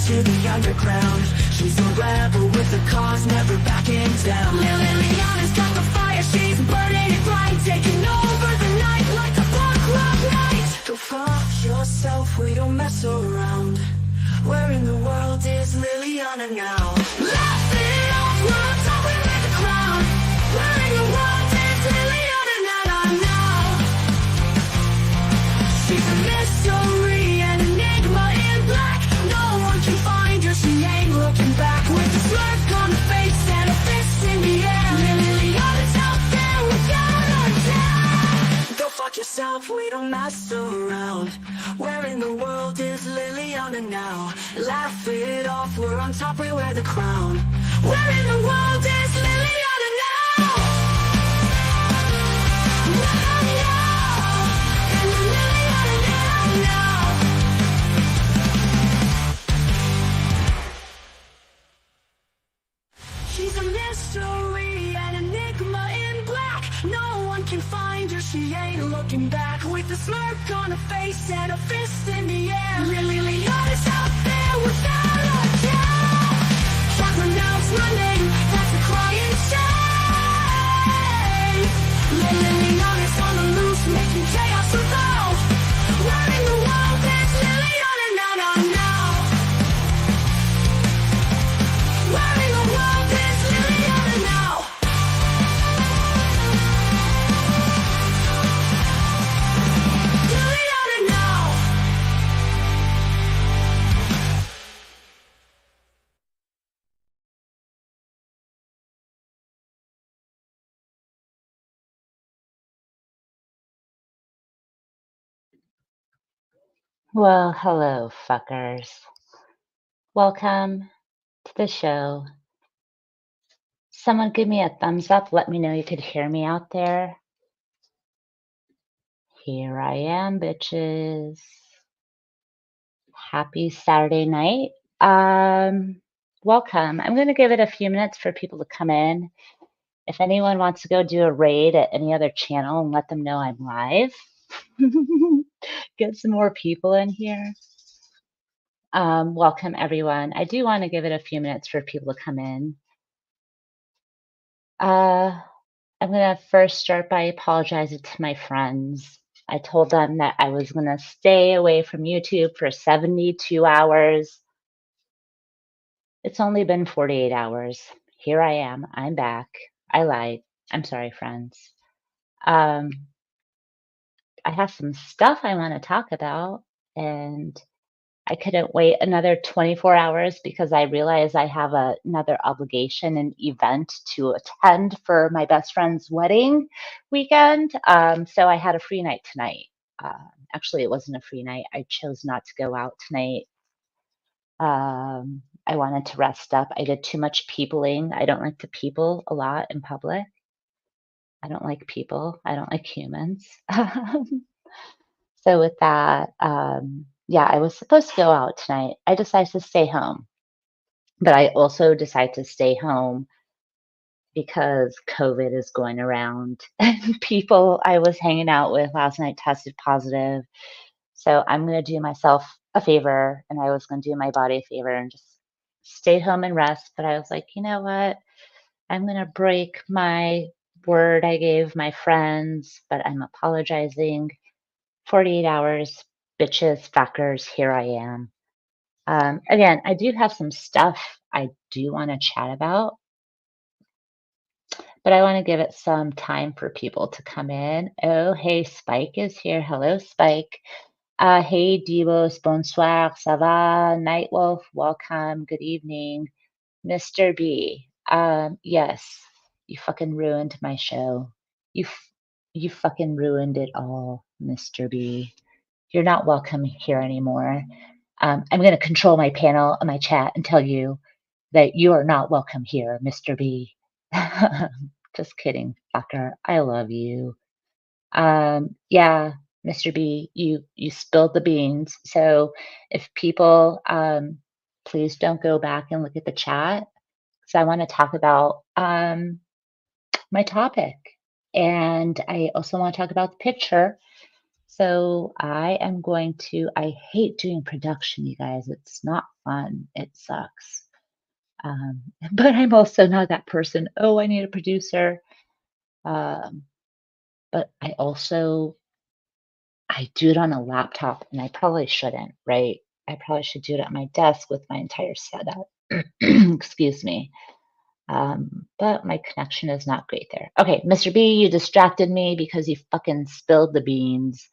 to the underground. She's a rebel with a cause, never backing down. Liliana's got the fire, she's burning it bright, taking over the night like a punk rock night. Go fuck yourself, we don't mess around. Where in the world is Liliana now? Laugh it off, we're on top, we wear the crown. Where in the world is Liliana now? She's a mystery, an enigma in black. No one can find her, she ain't looking back. With a smirk on her face and a fist in the air, Liliana's out there without her dare. Go fuck yourself, we don't mess around. Where in the world is Liliana now? Laugh it off, we're on top, we wear the crown. Where in the world is Liliana now? She's a mystery, an enigma in black. No one can find her, she ain't looking back. With a smirk on her face and a fist in the air, Liliana's out there without a doubt. Can't pronounce my name, that's a crying shame. Liliana's on the loose, making chaos revolve. Where in the world is Liliana now? Where in the world is Liliana now? Liliana now. Well, hello, fuckers. Welcome to the show. Someone give me a thumbs up. Let me know you could hear me out there. Here I am, bitches. Happy Saturday night. Welcome. I'm going to give it a few minutes for people to come in. If anyone wants to go do a raid at any other channel and let them know I'm live, get some more people in here. Welcome, everyone. I do want to give it a few minutes for people to come in. I'm going to first start by apologizing to my friends. I told them that I was going to stay away from YouTube for 72 hours. It's only been 48 hours. Here I am. I'm back. I lied. I'm sorry, friends. I have some stuff I want to talk about, and I couldn't wait another 24 hours because I realized I have another obligation and event to attend for my best friend's wedding weekend. So I had a free night tonight. Actually, it wasn't a free night. I chose not to go out tonight. I wanted to rest up. I did too much peopling. I don't like to people a lot in public. I don't like people. I don't like humans. So with that, yeah, I was supposed to go out tonight. I decided to stay home. But I also decided to stay home because COVID is going around and people I was hanging out with last night tested positive. So I'm going to do myself a favor, and I was going to do my body a favor and just stay home and rest. But I was like, you know what? I'm going to break my word I gave my friends, but I'm apologizing. 48 hours, bitches, fuckers, here I am. Again, I do have some stuff I do want to chat about, but I want to give it some time for people to come in. Oh, hey, Spike is here. Hello, Spike. Hey, Divos, bonsoir, ça va? Nightwolf, welcome, good evening. Mr. B, yes, you fucking ruined my show. You fucking ruined it all, Mr. B. You're not welcome here anymore. I'm going to control my panel and my chat and tell you that you are not welcome here, Mr. B. Just kidding, fucker. I love you. Yeah, Mr. B, you spilled the beans. So if people, please don't go back and look at the chat, because I want to talk about my topic. And I also want to talk about the picture. So I am going to, I hate doing production, you guys. It's not fun. It sucks. Um, but I'm also not that person. Oh, I need a producer. Um, but I also, I do it on a laptop and I probably shouldn't, right? I probably should do it at my desk with my entire setup. Excuse me. But my connection is not great there. Okay, Mr. B, you distracted me because you fucking spilled the beans.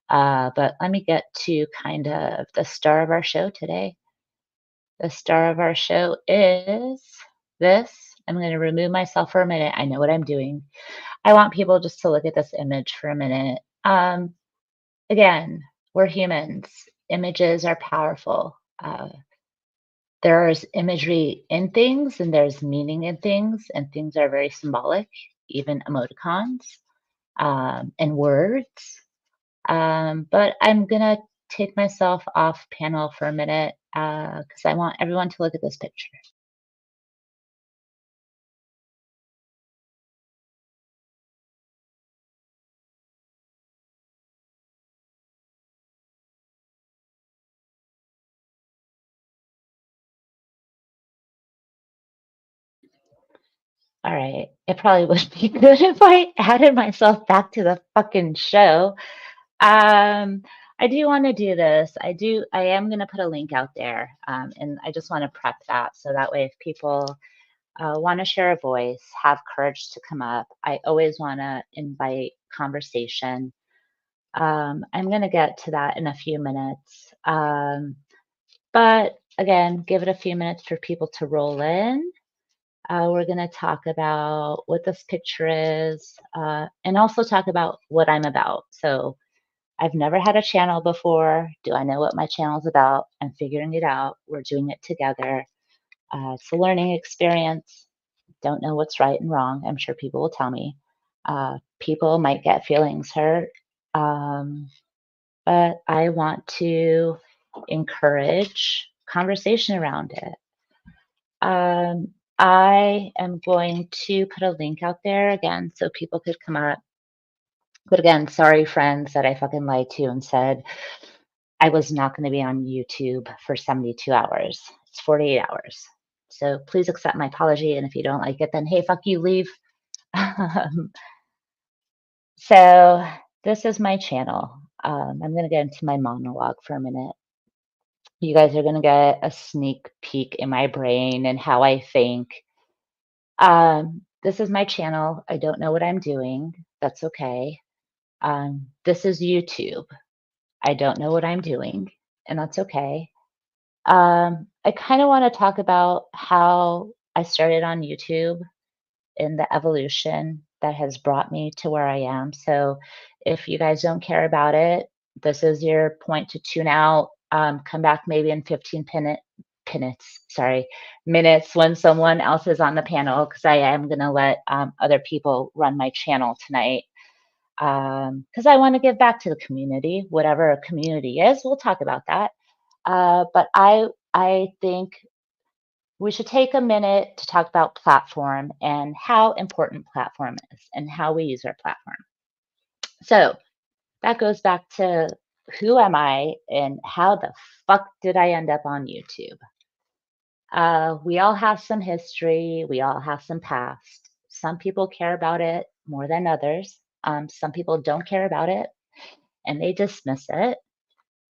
But let me get to kind of the star of our show today. The star of our show is this. I'm going to remove myself for a minute. I know what I'm doing. I want people just to look at this image for a minute. Again, we're humans. Images are powerful. There's imagery in things and there's meaning in things, and things are very symbolic, even emoticons and words. But I'm gonna take myself off panel for a minute because I want everyone to look at this picture. All right. It probably would be good if I added myself back to the fucking show. Um, I do want to do this. I am going to put a link out there. And I just want to prep that so that way if people want to share a voice, have courage to come up, I always want to invite conversation. I'm going to get to that in a few minutes. But again, give it a few minutes for people to roll in. We're going to talk about what this picture is and also talk about what I'm about. So, I've never had a channel before. Do I know what my channel is about? I'm figuring it out. We're doing it together. It's a learning experience. Don't know what's right and wrong. I'm sure people will tell me. People might get feelings hurt. Um, but I want to encourage conversation around it. I am going to put a link out there again so people could come up. But again, sorry, friends, that I fucking lied to you and said I was not going to be on YouTube for 72 hours. It's 48 hours. So please accept my apology. And if you don't like it, then hey, fuck you, leave. So this is my channel. I'm going to get into my monologue for a minute. You guys are going to get a sneak peek in my brain and how I think. This is my channel. I don't know what I'm doing. That's okay. This is YouTube. I don't know what I'm doing, and that's okay. I kind of want to talk about how I started on YouTube in the evolution that has brought me to where I am. So if you guys don't care about it, this is your point to tune out. Come back maybe in 15 minutes when someone else is on the panel because I am going to let other people run my channel tonight because I want to give back to the community, whatever a community is. We'll talk about that. But I think we should take a minute to talk about platform and how important platform is and how we use our platform. So that goes back to who am I and how the fuck did I end up on YouTube? We all have some history, we all have some past. Some people care about it more than others. Some people don't care about it and they dismiss it,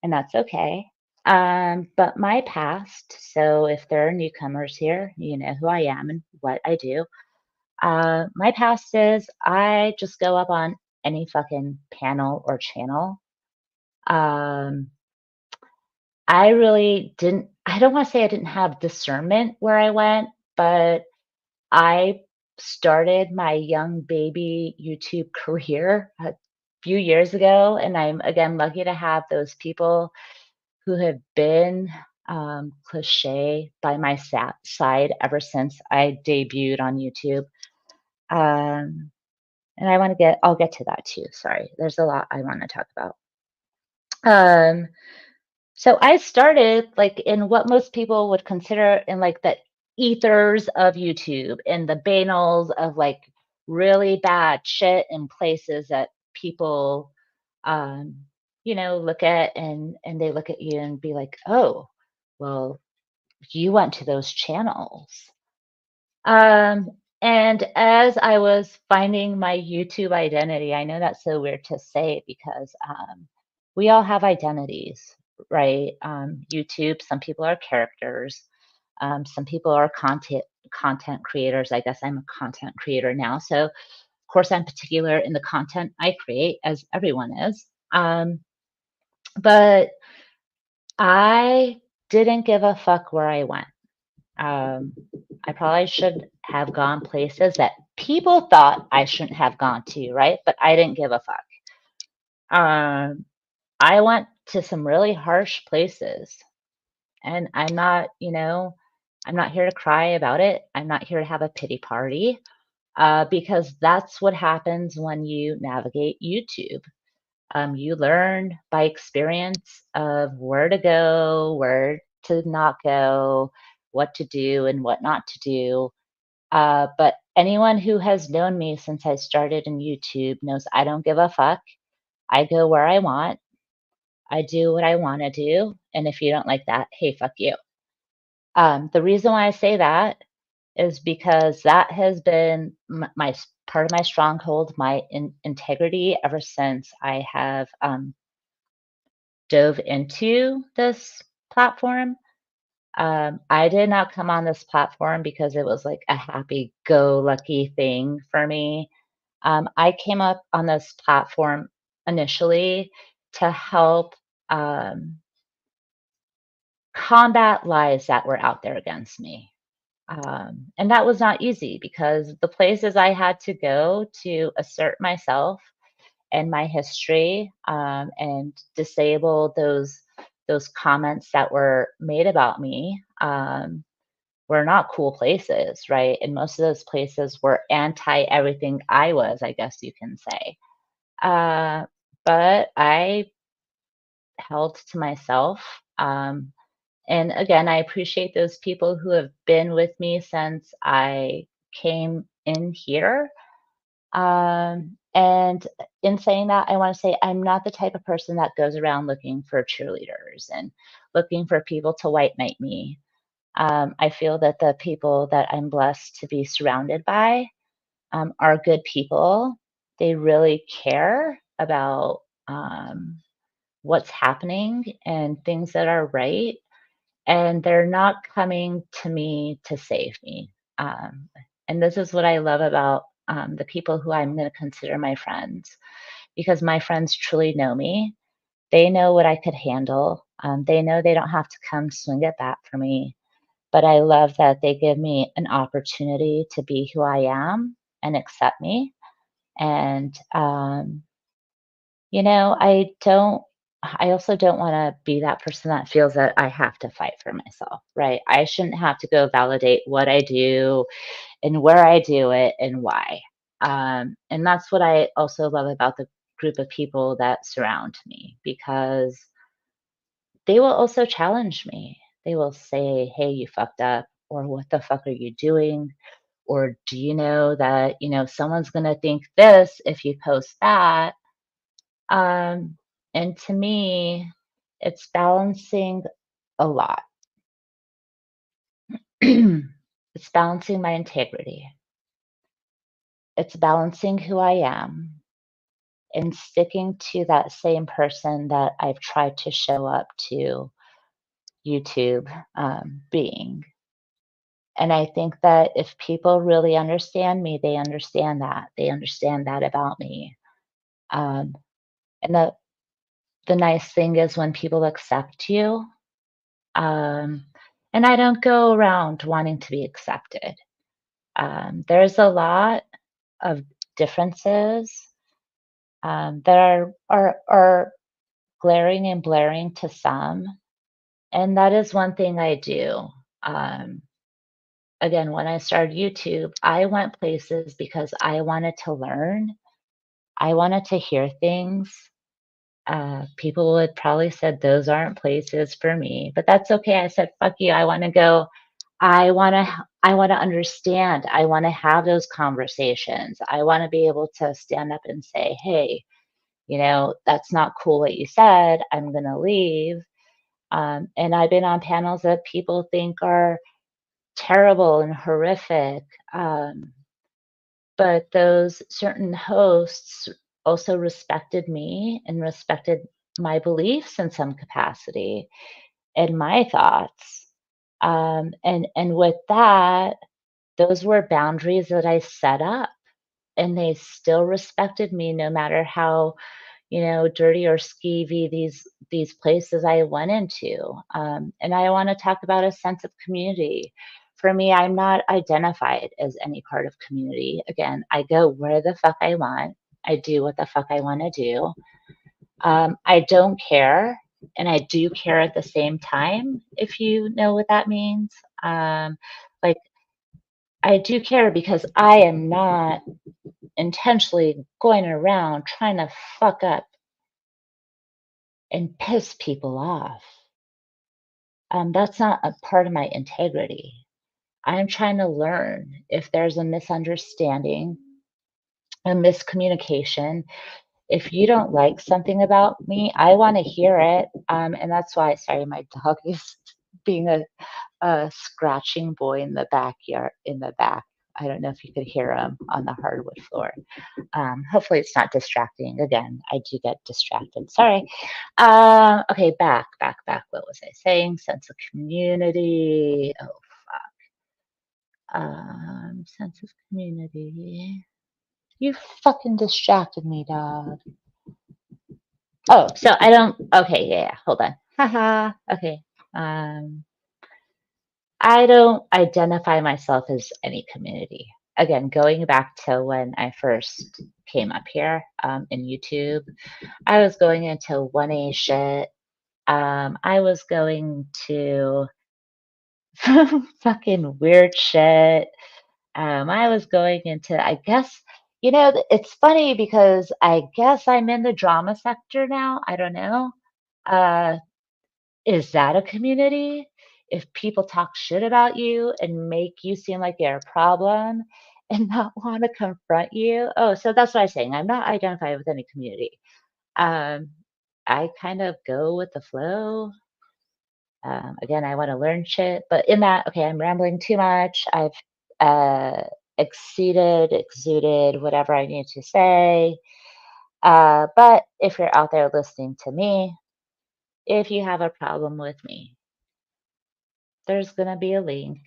and that's okay. But my past, so if there are newcomers here, you know who I am and what I do. My past is I just go up on any fucking panel or channel. Um, I really didn't, I don't want to say I didn't have discernment where I went, but I started my young baby YouTube career a few years ago. And I'm again lucky to have those people who have been cliche by my side ever since I debuted on YouTube. Um, and I'll get to that too. Sorry, there's a lot I want to talk about. Um, so I started like in what most people would consider in like the ethers of YouTube, in the banals of like really bad shit in places that people look at and they look at you and be like, "Oh, well, you went to those channels." Um, and as I was finding my YouTube identity, I know that's so weird to say because we all have identities, right? YouTube, some people are characters, some people are content creators. I guess I'm a content creator now, so of course I'm particular in the content I create, as everyone is. But I didn't give a fuck where I went. Um, I probably should have gone places that people thought I shouldn't have gone to, right? But I didn't give a fuck. Um, I went to some really harsh places, and I'm not here to cry about it. I'm not here to have a pity party, because that's what happens when you navigate YouTube. You learn by experience of where to go, where to not go, what to do, and what not to do. But anyone who has known me since I started in YouTube knows I don't give a fuck. I go where I want. I do what I want to do. And if you don't like that, hey, fuck you. The reason why I say that is because that has been part of my stronghold, my integrity ever since I have dove into this platform. I did not come on this platform because it was like a happy go lucky thing for me. I came up on this platform initially to help combat lies that were out there against me. And that was not easy because the places I had to go to assert myself and my history, and disable those comments that were made about me, were not cool places, right? And most of those places were anti everything I was, I guess you can say. Uh, but I held to myself. And again, I appreciate those people who have been with me since I came in here. And in saying that, I want to say I'm not the type of person that goes around looking for cheerleaders and looking for people to white knight me. I feel that the people that I'm blessed to be surrounded by, are good people. They really care about what's happening and things that are right. And they're not coming to me to save me. Um, and this is what I love about the people who I'm going to consider my friends, because my friends truly know me. They know what I could handle. They know they don't have to come swing it back for me. But I love that they give me an opportunity to be who I am and accept me. And I also don't wanna be that person that feels that I have to fight for myself, right? I shouldn't have to go validate what I do and where I do it and why. And that's what I also love about the group of people that surround me, because they will also challenge me. They will say, "Hey, you fucked up," or "What the fuck are you doing?" Or, "Do you know that, someone's gonna think this if you post that?" Um, and to me, it's balancing a lot. It's balancing my integrity. It's balancing who I am and sticking to that same person that I've tried to show up to YouTube, being. And I think that if people really understand me, they understand that. They understand that about me. Um, and the nice thing is when people accept you, um, and I don't go around wanting to be accepted. There's a lot of differences, that are glaring and blaring to some, and that is one thing I do. Um, Again, when I started YouTube, I went places because I wanted to learn. I wanted to hear things. People would probably said those aren't places for me, but that's okay. I said, "Fuck you. I want to go. I want to understand. I want to have those conversations. I want to be able to stand up and say, "Hey, That's not cool what you said. I'm going to leave. And I've been on panels that people think are terrible and horrific. But those certain hosts also respected me and respected my beliefs in some capacity and my thoughts. And with that, those were boundaries that I set up, and they still respected me no matter how dirty or skeevy these places I went into. And I want to talk about a sense of community. For me, I'm not identified as any part of community. Again, I go where the fuck I want. I do what the fuck I want to do. I don't care, and I do care at the same time, if you know what that means. Like, I do care because I am not intentionally going around trying to fuck up and piss people off. That's not a part of my integrity. I'm trying to learn if there's a misunderstanding, a miscommunication. If you don't like something about me, I want to hear it. And that's why, sorry, my dog is being a scratching boy in the backyard, in the back. I don't know if you could hear him on the hardwood floor. Hopefully it's not distracting. Again, I do get distracted. Sorry. Okay, back. What was I saying? Sense of community. Oh, fuck. Sense of community. You fucking distracted me, dog. Oh, so I don't. Okay, yeah. Hold on. Haha. Okay. Um, I don't identify myself as any community. Again, going back to when I first came up here in YouTube, I was going into 1A shit. I was going to fucking weird shit. I was going into, I guess, it's funny because I guess I'm in the drama sector now. I don't know. Uh, is that a community? If people talk shit about you and make you seem like you're a problem and not want to confront you. Oh, so that's what I'm saying. I'm not identified with any community. Um, I kind of go with the flow. Again, I want to learn shit, but in that, okay, I'm rambling too much. I've exuded whatever I need to say. But if you're out there listening to me, if you have a problem with me, there's going to be a link.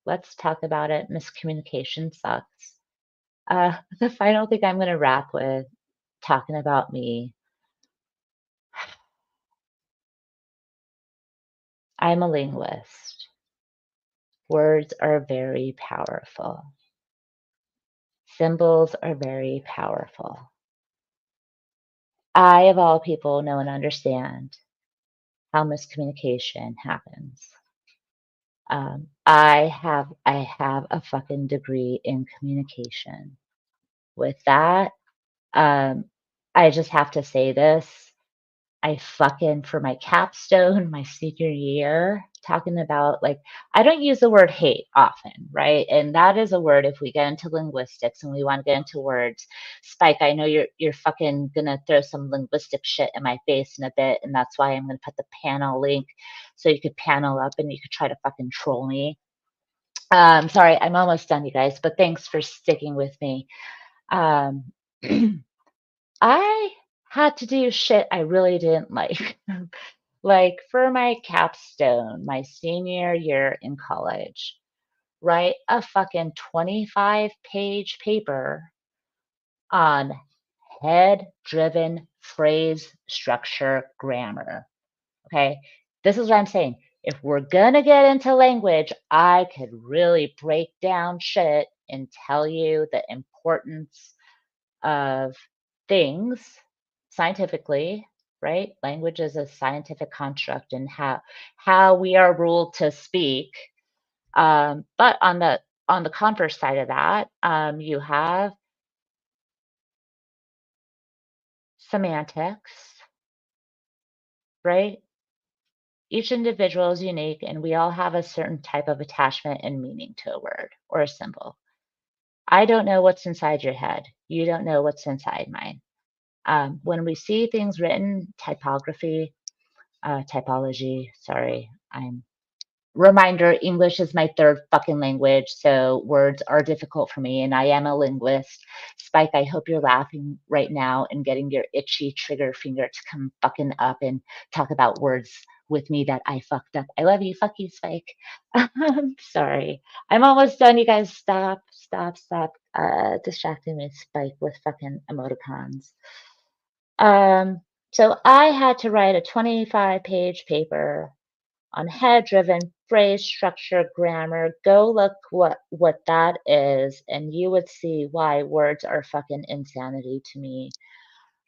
Let's talk about it. Miscommunication sucks. The final thing I'm going to wrap with talking about me. I'm a linguist. Words are very powerful. Symbols are very powerful. I, of all people, know and understand how miscommunication happens. I have a fucking degree in communication. With that, um, I just have to say this. I fucking, for my capstone, my senior year, talking about like, I don't use the word hate often, right? And that is a word if we get into linguistics and we want to get into words. Spike, I know you're fucking gonna throw some linguistic shit in my face in a bit, and that's why I'm gonna put the panel link so you could panel up and you could try to fucking troll me. Sorry, I'm almost done, you guys, but thanks for sticking with me. Um, I had to do shit I really didn't like. Like for my capstone, my senior year in college, write a fucking 25-page paper on head driven phrase structure grammar. Okay. This is what I'm saying. If we're going to get into language, I could really break down shit and tell you the importance of things scientifically, right? Language is a scientific construct and how we are ruled to speak. But on the converse side of that, you have semantics, right? Each individual is unique, and we all have a certain type of attachment and meaning to a word or a symbol. I don't know what's inside your head. You don't know what's inside mine. When we see things written, typology, sorry, I'm reminder, English is my third fucking language, so words are difficult for me, and I am a linguist. Spike, I hope you're laughing right now and getting your itchy trigger finger to come fucking up and talk about words with me that I fucked up. I love you. Fuck you, Spike. Sorry. I'm almost done, you guys. Stop distracting me, Spike, with fucking emoticons. Um, so I had to write a 25-page paper on head-driven phrase structure grammar. Go look what that is, and you would see why words are fucking insanity to me.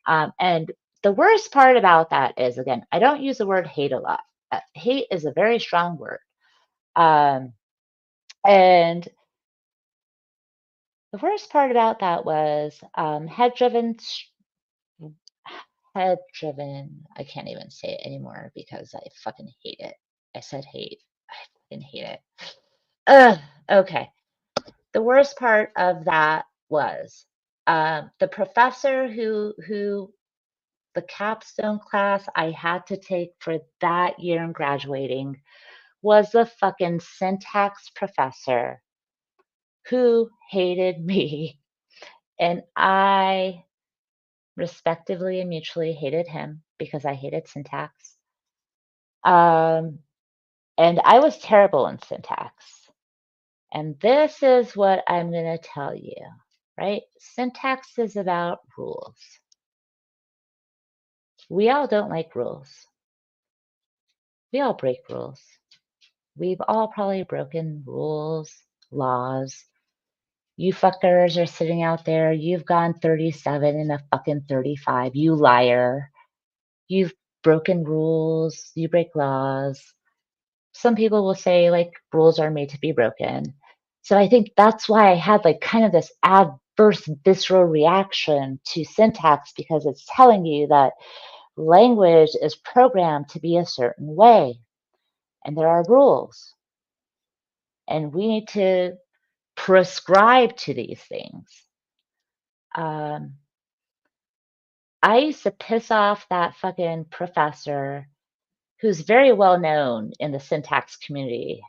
And the worst part about that is, again, I don't use the word hate a lot. Hate is a very strong word. Um, and the worst part about that was head-driven. I can't even say it anymore because I fucking hate it. I said hate. I fucking hate it. Ugh. Okay. The worst part of that was the professor who the capstone class I had to take for that year in graduating was the fucking syntax professor who hated me, and I respectively and mutually hated him because I hated syntax. Um, and I was terrible in syntax. And this is what I'm going to tell you, right? Syntax is about rules. We all don't like rules. We all break rules. We've all probably broken rules, laws. You fuckers are sitting out there. You've gone 37 and a fucking 35. You liar. You've broken rules. You break laws. Some people will say like rules are made to be broken. So I think that's why I had like kind of this adverse visceral reaction to syntax, because it's telling you that language is programmed to be a certain way and there are rules and we need to prescribe to these things. Um, I used to piss off that fucking professor who's very well known in the syntax community.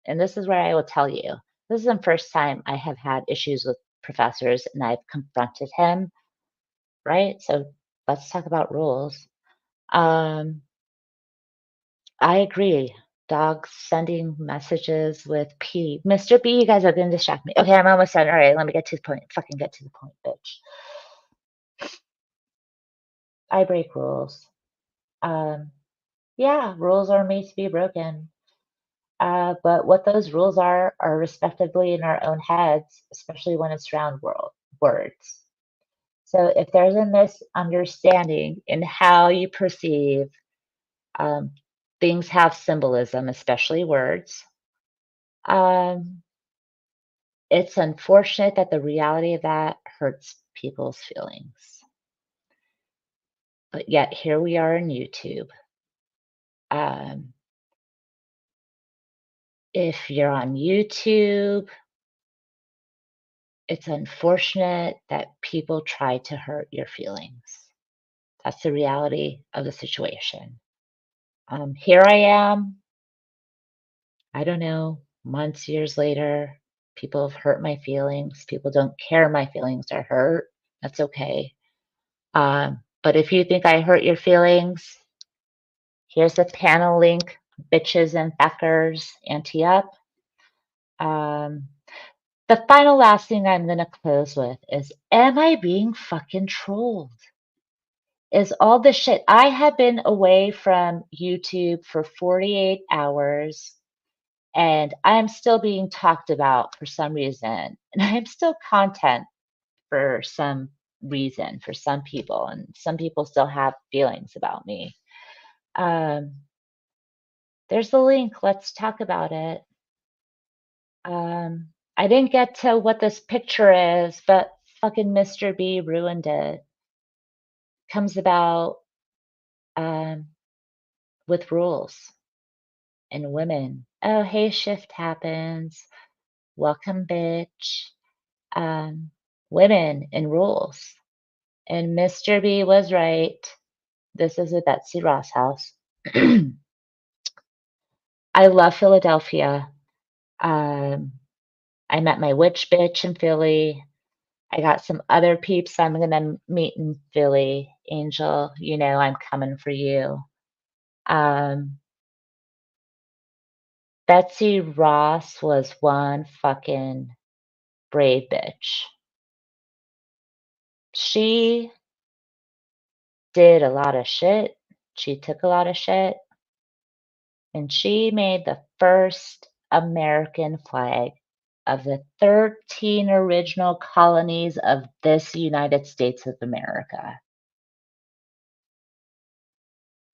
And this is where I will tell you, this is the first time I have had issues with professors and I've confronted him, right? So let's talk about rules. Um, I agree. Dogs sending messages with P. Mr. B, you guys are going to distract me. Okay, I'm almost done. All right, let me get to the point. Fucking get to the point, bitch. I break rules. Um, yeah, rules are made to be broken. But what those rules are respectively in our own heads, especially when it's around words. So if there's a misunderstanding in how you perceive, um, things have symbolism, especially words. Um, it's unfortunate that the reality of that hurts people's feelings. But yet here we are on YouTube. Um, if you're on YouTube, it's unfortunate that people try to hurt your feelings. That's the reality of the situation. Here I am, I don't know, months, years later, people have hurt my feelings. People don't care my feelings are hurt. That's okay. But if you think I hurt your feelings, here's the panel link, bitches and fuckers, ante up. Um, the final last thing I'm going to close with is, am I being fucking trolled? Is all the shit, I have been away from YouTube for 48 hours and I'm still being talked about for some reason. And I'm still content for some reason for some people, and some people still have feelings about me. Um, there's the link. Let's talk about it. I didn't get to what this picture is, but fucking Mr. B ruined it. Comes about um, with rules and women. Oh, hey, shift happens. Welcome, bitch. Um, women and rules And Mr. B was right. This is a Betsy Ross house. I love Philadelphia. Um, I met my witch bitch in Philly. I got some other peeps I'm gonna meet in Philly. Angel, you know I'm coming for you. Um, Betsy Ross was one fucking brave bitch. She did a lot of shit. She took a lot of shit, and she made the first American flag of the 13 original colonies of this United States of America.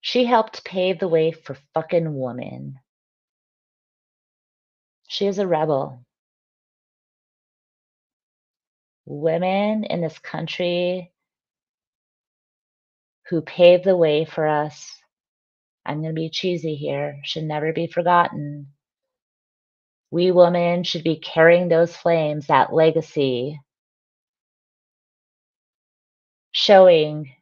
She helped pave the way for fucking women. She is a rebel. Women in this country who paved the way for us, I'm going to be cheesy here, should never be forgotten. We women should be carrying those flames, that legacy, showing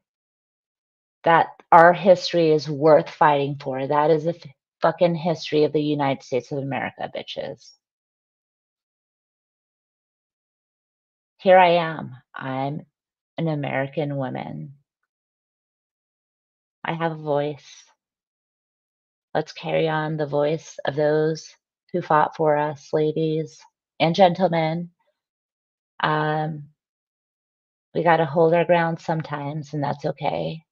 that our history is worth fighting for. That is the fucking history of the United States of America, bitches. Here I am. I'm an American woman. I have a voice. Let's carry on the voice of those who fought for us, ladies and gentlemen. Um, we got to hold our ground sometimes, and that's okay.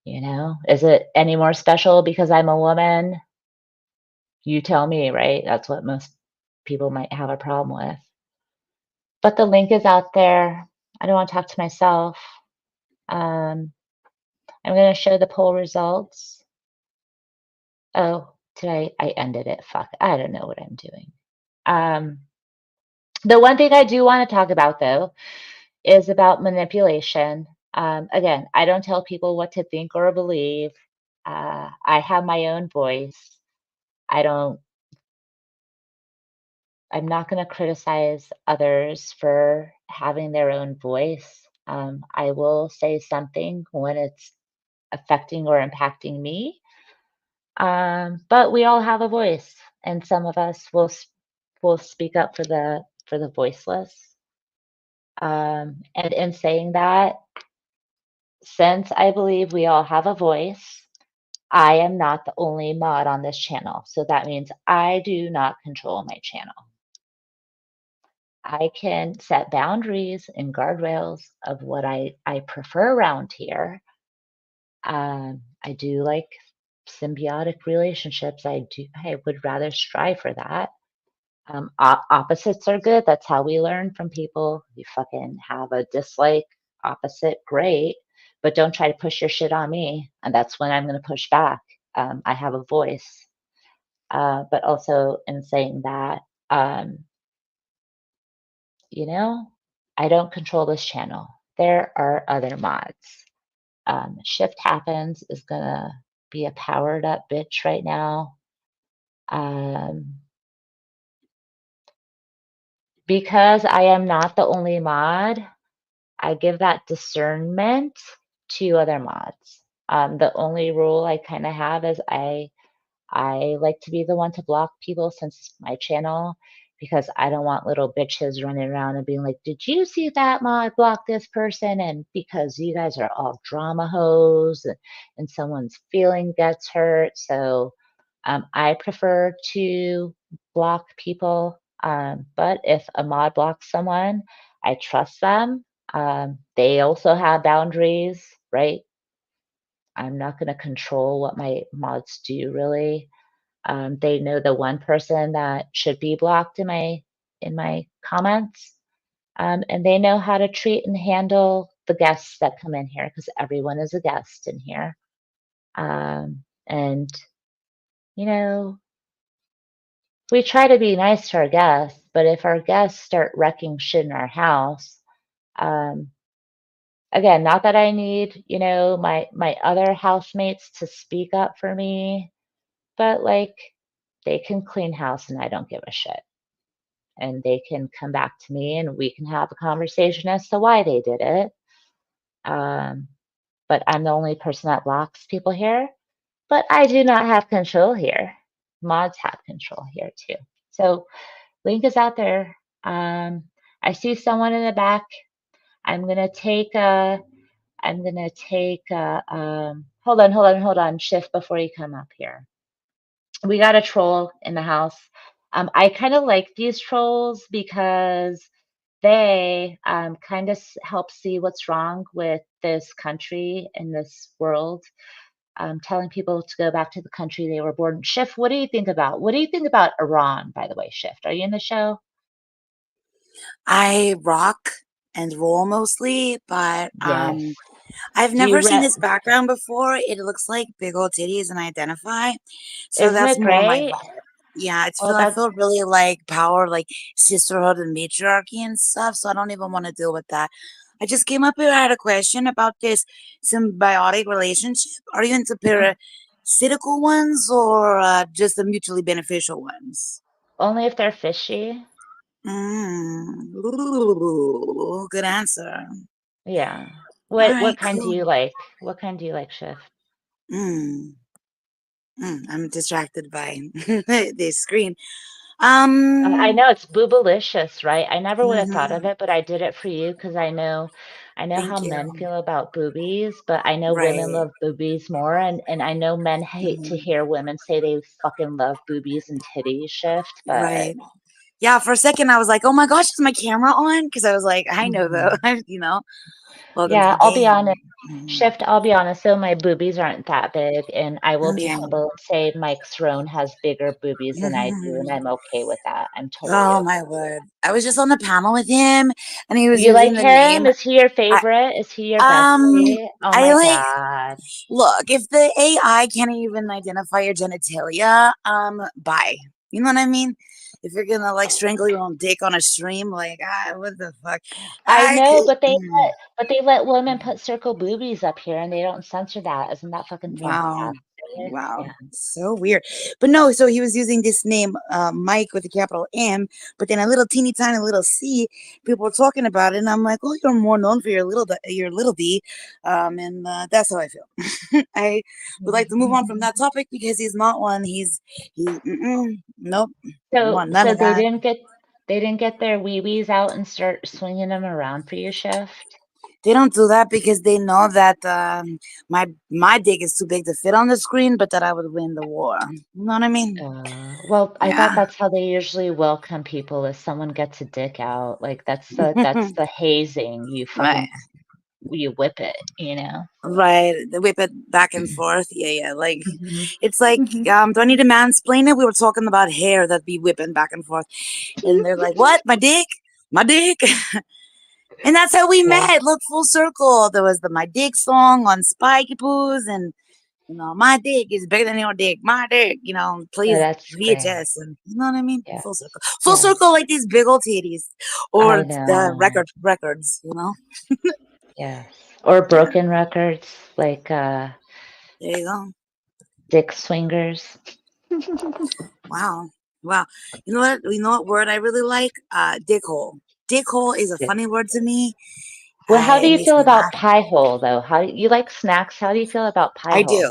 You know, is it any more special because I'm a woman? You tell me, right? That's what most people might have a problem with. But the link is out there. I don't want to talk to myself. Um, I'm going to show the poll results. Oh, today I ended it. Fuck. I don't know what I'm doing. Um, the one thing I do want to talk about, though, is about manipulation. Again, I don't tell people what to think or believe. I have my own voice. I don't, I'm not going to criticize others for having their own voice. I will say something when it's affecting or impacting me. But we all have a voice, and some of us will speak up for the voiceless. And in saying that, since I believe we all have a voice, I am not the only mod on this channel. So that means I do not control my channel. I can set boundaries and guardrails of what I prefer around here. I do like symbiotic relationships. I would rather strive for that. Opposites are good. That's how we learn from people. You fucking have a dislike opposite, great, but don't try to push your shit on me. And that's when I'm going to push back. I have a voice. But also in saying that, um, you know, I don't control this channel. There are other mods. Shift Happens is going to be a powered up bitch right now. Um, because I am not the only mod, I give that discernment to other mods. The only rule I kind of have is I like to be the one to block people since it's my channel because I don't want little bitches running around and being like, did you see that mod block this person? And because you guys are all drama hoes and someone's feeling gets hurt. So I prefer to block people. But if a mod blocks someone, I trust them. They also have boundaries, right? I'm not going to control what my mods do really. They know the one person that should be blocked in my comments, and they know how to treat and handle the guests that come in here because everyone is a guest in here. And you know, we try to be nice to our guests, but if our guests start wrecking shit in our house, um, again, not that I need, you know, my other housemates to speak up for me, but like they can clean house and I don't give a shit. And they can come back to me and we can have a conversation as to why they did it. Um, but I'm the only person that blocks people here. But I do not have control here. Mods have control here too. So link is out there. I see someone in the back. I'm gonna take a. I'm gonna take a. Hold on. Shift before you come up here. We got a troll in the house. I kind of like these trolls because they kind of help see what's wrong with this country and this world. Telling people to go back to the country they were born. Shift, what do you think about? What do you think about Iran, by the way, Shift? Are you in the show? I rock and roll mostly, but Yes. I've Do you never seen rent? his background before. It looks like big old titties and I identify. So Isn't that's it more my great? vibe. Yeah, Well, I that feel really like power, like sisterhood and matriarchy and stuff. So I don't even want to deal with that. I just came up here. I had a question about this symbiotic relationship. Are you into parasitical ones or just the mutually beneficial ones? only if they're fishy. Ooh, good answer. Yeah. All What right, kind do cool. you like? What kind do you like, Shift? Mm, I'm distracted by this screen. I know it's boobalicious, right? I never would have thought of Mhm, it, but I did it for you because I know how thank men you. feel about boobies, but I know women Right. love boobies more, and I know men hate to Mhm, hear women say they fucking love boobies and titties, Shift, but right. Yeah, for a second I was like, "Oh my gosh, is my camera on?" Because I was like, "I know though." mhm. Welcome to Yeah, the I'll be honest. game. Mhm. Shift, I'll be honest though, my boobies aren't that big, and I will be Okay. humble and say Mike Cerrone has bigger boobies than I do, and I'm okay with that. I'm totally Oh okay. my word. I was just on the panel with him and he was You using like the him? name. Is he your I favorite? Is he your um bestie? Oh I my like God. look, if the AI can't even identify your genitalia, bye. You know what I mean? If you're gonna like strangle your own dick on a stream, like what the fuck? I I know, could but they let women put circle boobies up here and they don't censor that. Isn't that fucking wow. fantastic? Wow. Yeah. So weird. But no, so he was using this name, Mike with a capital M, but then a little teeny tiny little C. People were talking about it, and I'm like, oh, you're more known for your little D. And that's how I feel. I would like to move on from that topic because he's not one. Nope. So Want none of that. they didn't get their wee wees out and start swinging them around for your Shift. They don't do that because they know that my dick is too big to fit on the screen, but that I would win the war. You know what I mean? Well, I thought Yeah. that's how they usually welcome people if someone gets a dick out. Like that's the hazing. Right. You whip it, you know? Right. They whip it back and forth. Yeah, yeah. Like Mhm. it's like, Mhm. do I need to mansplain it? We were talking about hair that be whipping back and forth. And they're like, what? My dick? My dick? And that's how we Yeah. met. Look, full circle. There was the My Dick song on Spiky Poos and my dick is bigger than your dick. My dick, Oh, plays that's great. VHS and you know what I mean? Yeah. Full circle. Full Yes. circle like these big old titties. I Or the know. records. Yes. Or Yeah. broken records like There you go. Dick Swingers. Wow. Wow. You know what? You know what word I really like? Dickhole. Dickhole is a Dick. funny word to me. Well, how do It you makes feel me about laugh. pie hole though? How you like snacks? How do you feel about pie I hole? do.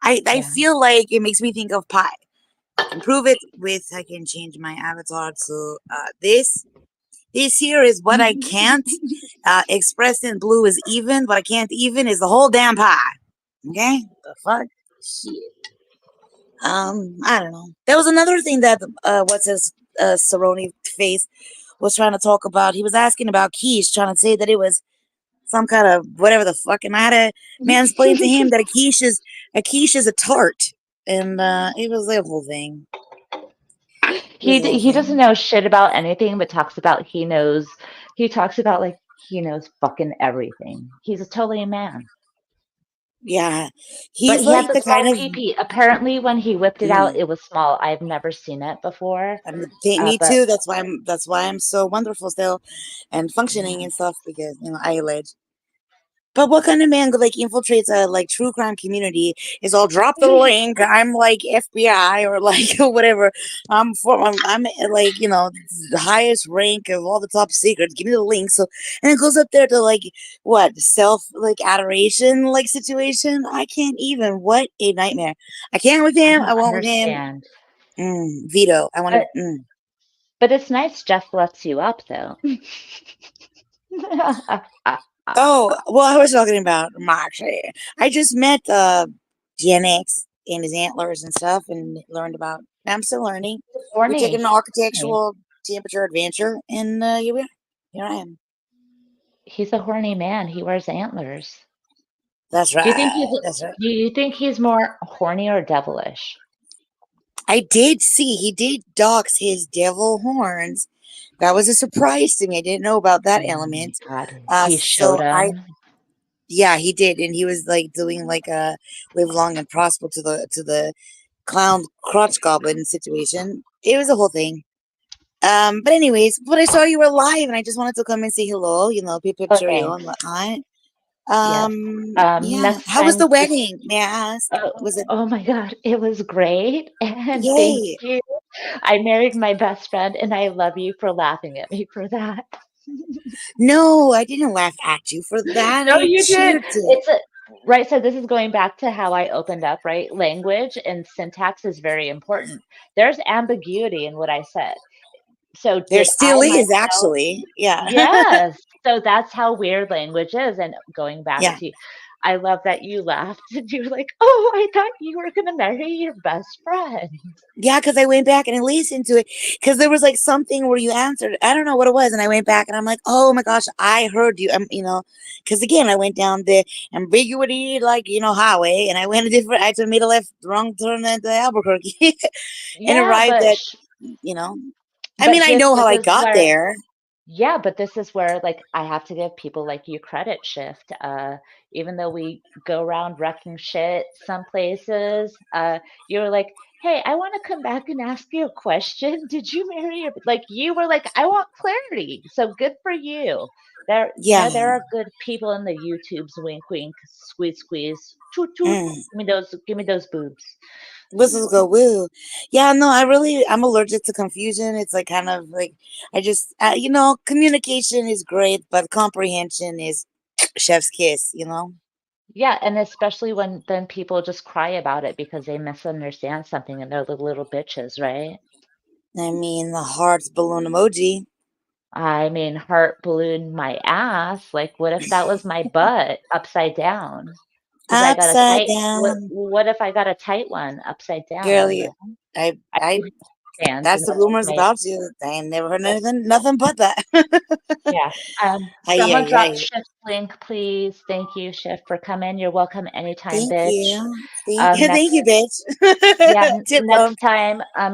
I Yeah. feel like it makes me think of pie. I can prove it with I can change my avatar to this. This here is what I can't. Expressed in blue is even. What I can't even is the whole damn pie. Okay? The fuck? Shit. I don't know. There was another thing that what's his Cerrone face was trying to talk about. He was asking about quiche, trying to say that it was some kind of whatever the fuck, and I had to mansplain to him that a quiche is a tart, and it was a whole thing. It was a whole He doesn't thing. know shit about anything, but talks about he talks about like he knows fucking everything. He's a totally a man. Yeah, But he's he has like a the small kind of. pee-pee. Apparently, when he whipped it out, Mm, it was small. I've never seen it before. me But too. That's why I'm so wonderful still, and functioning and stuff because I allege. But what kind of man like infiltrates a like true crime community is all drop the link. I'm like FBI or like whatever. I'm like the highest rank of all the top secrets. Give me the link. So and it goes up there to like what self like adoration like situation. I can't even. What a nightmare. I can't with I him. don't I won't with him. understand. Veto. I want But to. but it's nice Jeff lets you up though. Oh, well, I was talking about Marx. I just met Gen X and his antlers and stuff and learned about. I'm still learning. We took Horny. an Horny. architectural temperature adventure, and here we are. Here I am. He's a horny man. He wears antlers. That's Do you think right. he's That's right. do you think he's more horny or devilish? I did see he did dox his devil horns. That was a surprise to me. I didn't know about that Oh my element. God. He showed So I him. yeah, he did, and he was like doing like a live long and prosper to the clown crotch goblin situation. It was a whole thing. But anyways, but I saw you were live, and I just wanted to come and say hello. Pip pip Oh, cheerio and thanks. whatnot. Yes. Yeah. Next How was time, the just wedding? May I ask? oh, Was it oh my God, it was great. And thank yay? you. I married my best friend, and I love you for laughing at me for that. No, I didn't laugh at you for that. No, I you did. cheered it. It's a right. So this is going back to how I opened up, right? Language and syntax is very important. There's ambiguity in what I said. So There did I still is myself? actually. Yeah. Yes. So that's how weird language is. And going back Yeah. to, I love that you laughed and you were like, "Oh, I thought you were gonna marry your best friend." Yeah, because I went back and I listened to it because there was like something where you answered. I don't know what it was, and I went back and I'm like, oh my gosh, I heard you. Because again, I went down the ambiguity like highway, and I went a different. I made a left wrong turn into Albuquerque, and Yeah, arrived at you know. I but mean, I Shift, know how this I is got where there. yeah, but this is where like I have to give people like you credit, Shift. Even though we go around wrecking shit some places, you were like, "Hey, I want to come back and ask you a question. Did you marry your like you were like, I want clarity." So good for you. There, Yeah. there are good people in the YouTubes. Wink, wink, squeeze, squeeze, toot, toot. Mm. Give me those boobs. Whistles go woo. Yeah, no, I'm allergic to confusion. It's like kind of like I just communication is great, but comprehension is chef's kiss. Yeah, and especially when then people just cry about it because they misunderstand something and they're the little bitches, right? I mean, the hearts balloon emoji. I mean, heart balloon my ass. Like, what if that was my butt upside down? Because I got a Upside tight. down. What if I got a tight one upside down? Girl, You know, I, I I, do hands, that's and the that's rumors my about you. I ain't never heard nothing but that. yeah. Ay, Someone ay, drop ay. shift link, please. Thank you, shift, for coming. You're welcome anytime, Thank bitch. you. Thank Next you, bitch. Yeah, Tip bump.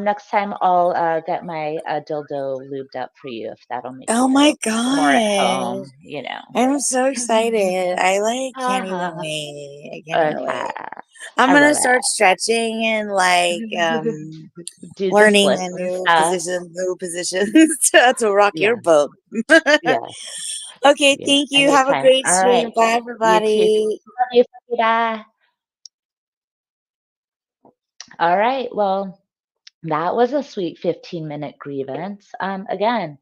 next time I'll get my dildo lubed up for you if that'll make you Oh feel my more at God. home, you know. I'm so excited. I like can't even Haha. wait. I can't even Okay, wait. I'm I gonna love start it. stretching and like Do the learning splits a and new stuff. position, new positions to rock your Yeah, boat. yeah, Okay, yeah. thank you. Have a Anytime. great All stream. right. Bye, You too. everybody. Love you. Bye. All right. Well, that was a sweet 15-minute grievance. Again,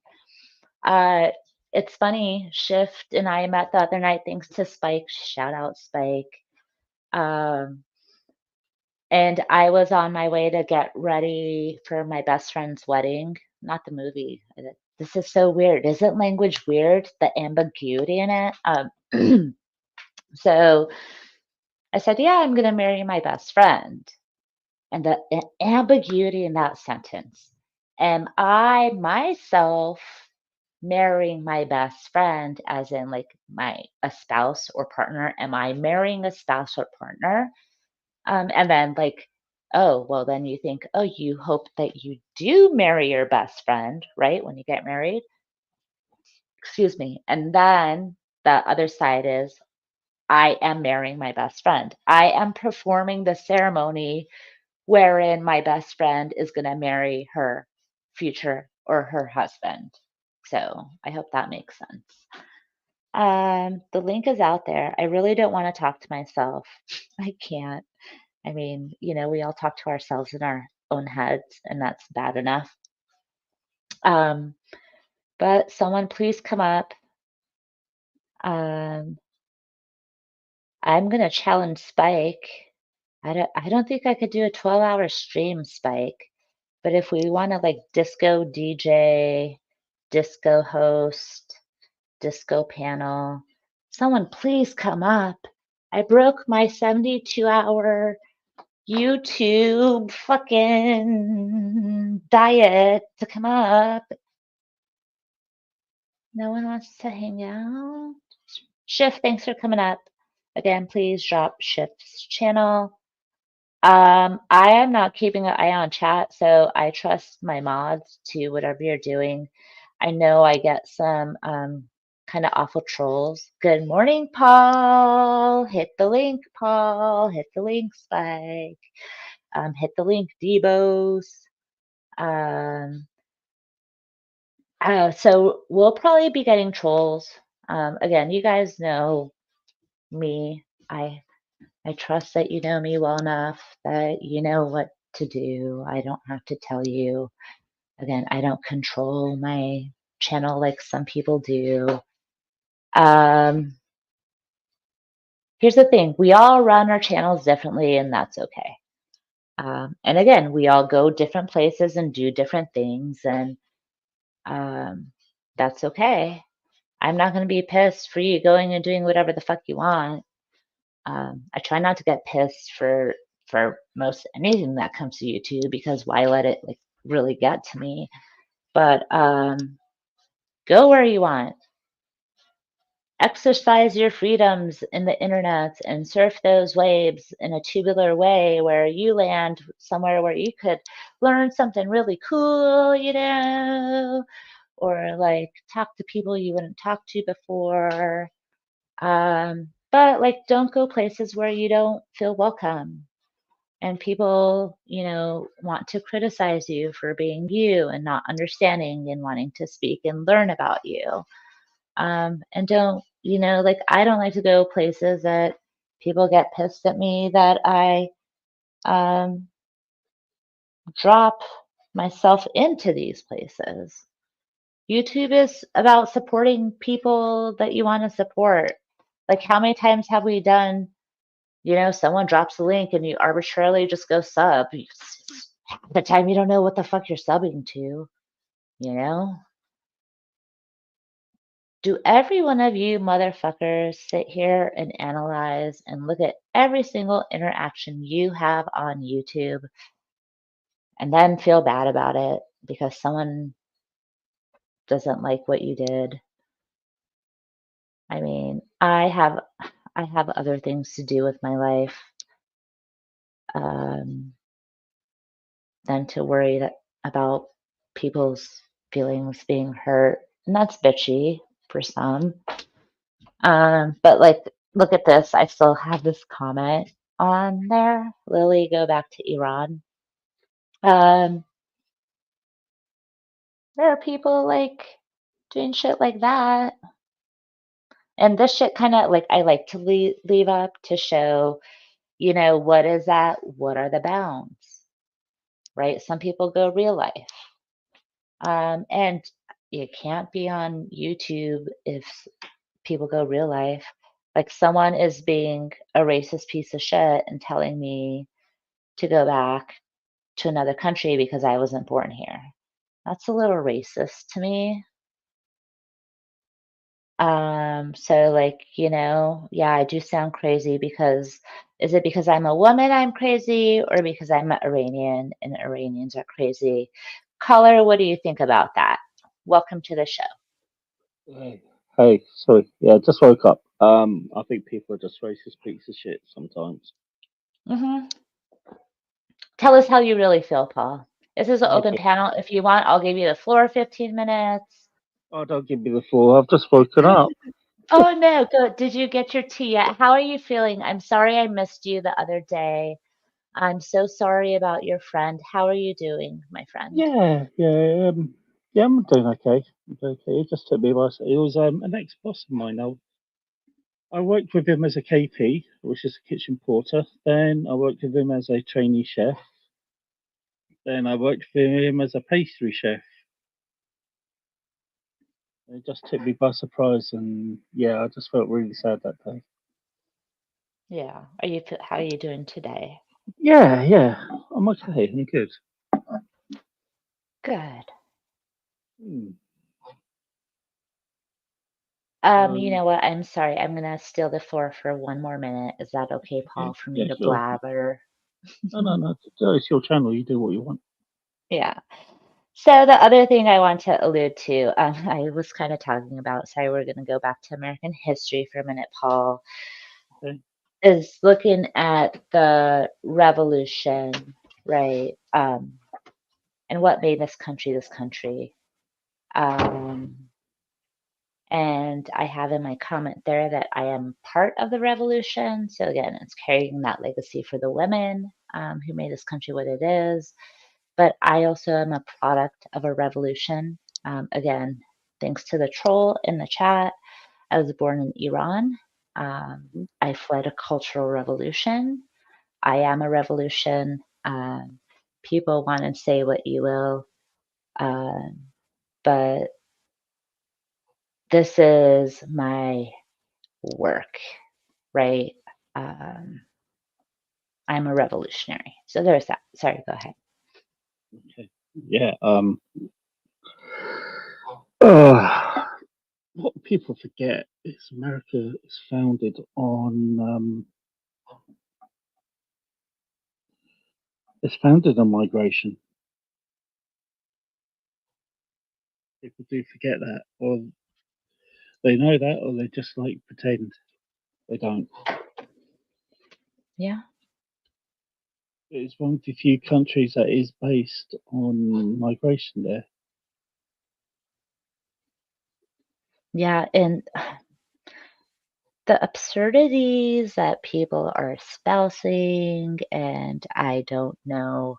Uh, it's funny, Shift and I met the other night thanks to Spike. Shout out Spike. Um, and I was on my way to get ready for my best friend's wedding, not the movie. This is so weird. Isn't language weird? The ambiguity in it. So I said, "Yeah, I'm going to marry my best friend." And the ambiguity in that sentence. Am I myself marrying my best friend, as in like my a spouse or partner? Am I marrying a spouse or partner? And then like, oh, well, then you think, oh, you hope that you do marry your best friend, right? When you get married, excuse me. And then the other side is, I am marrying my best friend. I am performing the ceremony wherein my best friend is going to marry her future or her husband. So I hope that makes sense. The link is out there. I really don't want to talk to myself. I can't. I mean, we all talk to ourselves in our own heads, and that's bad enough. Um, but someone please come up. Um, I'm gonna challenge Spike. I don't think I could do a 12-hour stream, Spike. But if we want to like disco DJ, disco host, disco panel, someone please come up. I broke my 72-hour YouTube fucking diet to come up. No one wants to hang out. Shift, thanks for coming up. Again, please drop Shift's channel. I am not keeping an eye on chat, so I trust my mods to whatever you're doing. I know I get some kind of awful trolls. Good morning, Paul. Hit the link, Paul. Hit the link, Spike. Hit the link, Debos. Um, so we'll probably be getting trolls. Again, you guys know me. I trust that you know me well enough that you know what to do. I don't have to tell you. Again, I don't control my channel like some people do. Here's the thing. We all run our channels differently, and that's okay. And again, we all go different places and do different things, and that's okay. I'm not going to be pissed for you going and doing whatever the fuck you want. I try not to get pissed for most anything that comes to YouTube because why let it like really get to me? But go where you want. Exercise your freedoms in the internet and surf those waves in a tubular way where you land somewhere where you could learn something really cool, or like talk to people you wouldn't talk to before. But like, don't go places where you don't feel welcome. And people, want to criticize you for being you and not understanding and wanting to speak and learn about you. And don't, like, I don't like to go places that people get pissed at me that I um, drop myself into these places. YouTube is about supporting people that you want to support. Like, how many times have we done, someone drops a link and you arbitrarily just go sub? Half the time you don't know what the fuck you're subbing to, you know? Do every one of you motherfuckers sit here and analyze and look at every single interaction you have on YouTube and then feel bad about it because someone doesn't like what you did? I mean, I have other things to do with my life um, than to worry about people's feelings being hurt, and that's bitchy for some. But like, look at this. I still have this comment on there. Lily, go back to Iran. Um, there are people like doing shit like that. And this shit kind of like I like to leave up to show, what is that? What are the bounds? Right? Some people go real life. And you can't be on YouTube if people go real life. Like someone is being a racist piece of shit and telling me to go back to another country because I wasn't born here. That's a little racist to me. So like, yeah, I do sound crazy because is it because I'm a woman I'm crazy or because I'm Iranian and Iranians are crazy? Caller, what do you think about that? Welcome to the show. Hey, sorry. Yeah, just woke up. I think people are just racist pieces of shit sometimes. hmm Tell us how you really feel, Paul. This is an open Okay. panel. If you want, I'll give you the floor 15 minutes. Oh, don't give me the floor. I've just woken up. Oh no, good. Did you get your tea yet? How are you feeling? I'm sorry I missed you the other day. I'm so sorry about your friend. How are you doing, my friend? Yeah, yeah. Yeah, I'm doing okay. I'm doing okay. It just took me a while. It was an ex-boss of mine. I worked with him as a KP, which is a kitchen porter. Then I worked with him as a trainee chef. Then I worked with him as a pastry chef. It just took me by surprise, and yeah, I just felt really sad that day. Yeah. How are you doing today? Yeah, I'm okay. I'm good. Good. Hmm. You know what? I'm sorry. I'm gonna steal the floor for one more minute. Is that okay, Okay, Paul, for me yeah, to sure. blabber? No. It's your channel. You do what you want. Yeah. So the other thing I want to allude to, I was kind of talking about, sorry, we're going to go back to American history for a minute, Paul, Okay. is looking at the revolution, right? And what made this country. Um, and I have in my comment there that I am part of the revolution. So again, it's carrying that legacy for the women who made this country what it is. But I also am a product of a revolution. Again, thanks to the troll in the chat, I was born in Iran. I fled a cultural revolution. I am a revolution. People want to say what you will, um, but this is my work, right? Um, I'm a revolutionary. So there's that. Sorry, go ahead. Okay. Yeah. Uh, what people forget is America is founded on migration. People do forget that, or they know that, or they just like pretend they don't. Yeah. It's one of the few countries that is based on migration there. Yeah. And the absurdities that people are espousing, and I don't know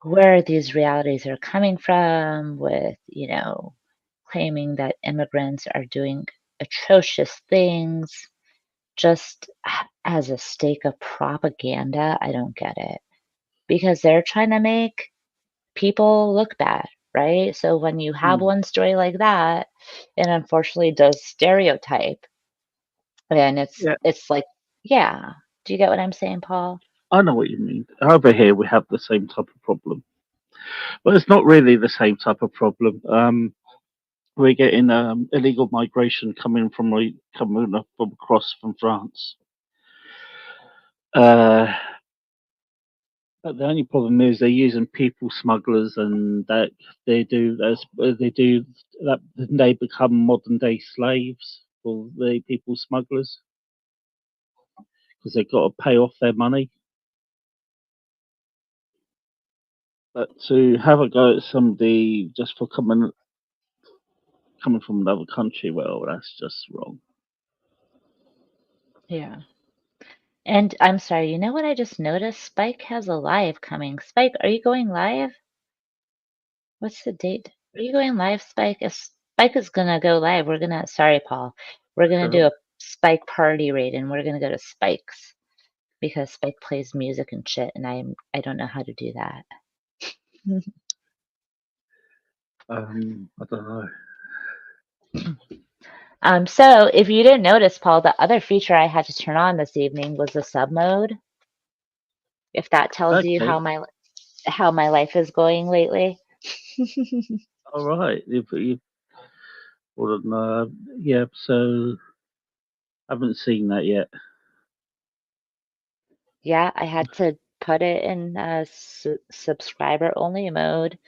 where these realities are coming from with, claiming that immigrants are doing atrocious things just as a stake of propaganda. I don't get it because they're trying to make people look bad, right? So when you have Hmm. one story like that, it unfortunately does stereotype. And Yeah, it's like, yeah. Do you get what I'm saying, Paul? I know what you mean. Over here, we have the same type of problem, but it's not really the same type of problem. We're getting illegal migration coming from across from France. Uh, but the only problem is they're using people smugglers, and that they do that they become modern day slaves for the people smugglers because they've got to pay off their money. But to have a go at somebody just for coming from another country, well, that's just wrong. Yeah. And I'm sorry, you know what I just noticed? Spike has a live coming. Spike, are you going live? What's the date? Are you going live, Spike? If Spike is gonna go live, sorry, Paul. We're gonna do Sure. a Spike party raid and we're gonna go to Spike's because Spike plays music and shit and I don't know how to do that. I don't know. So if you didn't notice, Paul, the other feature I had to turn on this evening was the sub mode. If that tells you Okay, how my life is going lately. all right. You well, yeah. So I haven't seen that yet. Yeah, I had to put it in subscriber only mode